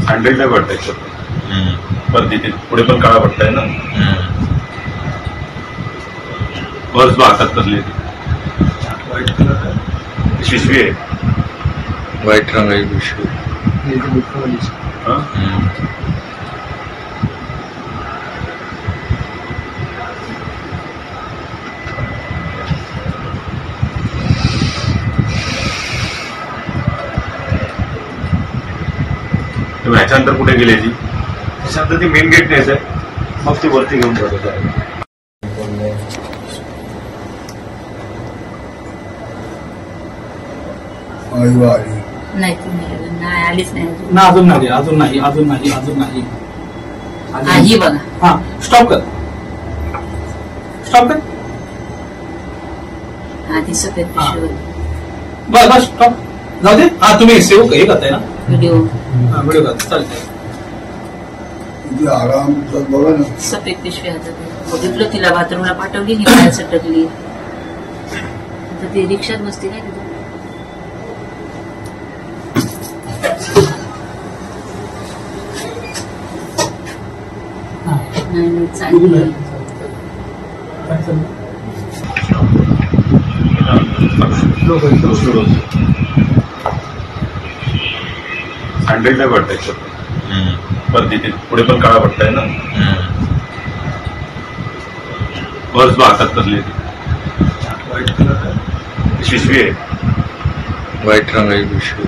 हंड्रेडला पडताय पण तिथे पुढे पण काळा पडताय ना बस हातात करली व्हाईट कलर पिशवी आहे व्हाईट रंगाची पिशवी ह्याच्यानंतर कुठे गेली ती त्याच्यानंतर ती मेन गेट न्यायचं आहे मग ती वरती घेऊन जात नाही आलीच नाही ना अजून नाही अजून नाही अजून नाही अजून नाही ही बघा हा स्टॉप कर स्टॉप कर हा ती सफेद पिशवी बस बस स्टॉप जाऊ दे हा तुम्ही सेव्ह हे करताय ना व्हिडिओ व्हिडिओ करता चालतंय आराम बघा ना सफेद पिशवी हातात बघितलं तिला बाथरूमला पाठवली ही बाहेर सटकली आता ती रिक्षात बसते काय तिथं नाही चालली हंड्रेडला पडताय पण तिथे पुढे पण काळा पडताय ना बस हातात करली व्हाईट कलर पिशवी आहे व्हाईट रंगाची पिशवी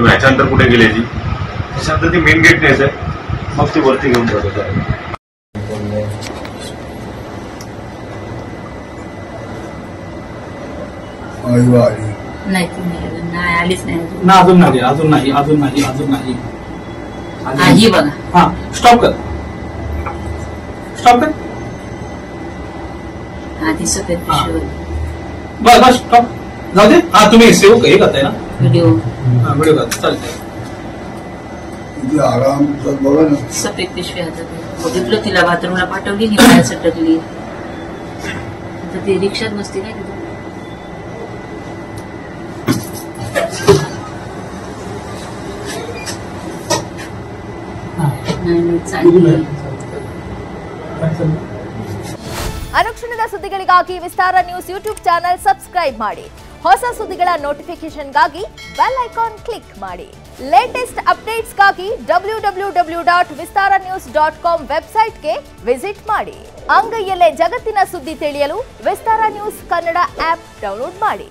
ह्याच्यानंतर कुठे गेली ती त्याच्यानंतर ती मेन गेट न्यायचं आहे मग ती वरती घेऊन जात नाही आलीच नाही ना अजून नाही अजून नाही अजून नाही अजून नाही ही बघा हा स्टॉप कर स्टॉप कर हा ती सफेद पिशवी बस बस स्टॉप जाऊ दे हा तुम्ही सेव्ह हे करताय ना व्हिडिओ व्हिडिओ करता चालतंय आराम बघा ना सफेद पिशवी हातात बघितलं तिला बाथरूमला पाठवली ही बाहेर सटकली आता ती रिक्षात बसते काय तिथं नाही चालली ಅನುಕ್ಷಣದ ಸುದ್ದಿಗಳಿಗಾಗಿ ವಿಸ್ತಾರ ನ್ಯೂಸ್ ಯೂಟ್ಯೂಬ್ ಚಾನೆಲ್ ಸಬ್ಸ್ಕ್ರೈಬ್ ಮಾಡಿ ಹೊಸ ಸುದ್ದಿಗಳ ನೋಟಿಫಿಕೇಶನ್ಗಾಗಿ ಬೆಲ್ ಐಕಾನ್ ಕ್ಲಿಕ್ ಮಾಡಿ ಲೇಟೆಸ್ಟ್ ಅಪ್ಡೇಟ್ಸ್ಗಾಗಿ www.vistaranews.com ವೆಬ್ಸೈಟ್ಗೆ ವಿಸಿಟ್ ಮಾಡಿ ಅಂಗೈಯಲ್ಲೇ ಜಗತ್ತಿನ ಸುದ್ದಿ ತಿಳಿಯಲು ವಿಸ್ತಾರ ನ್ಯೂಸ್ ಕನ್ನಡ ಆಪ್ ಡೌನ್ಲೋಡ್ ಮಾಡಿ.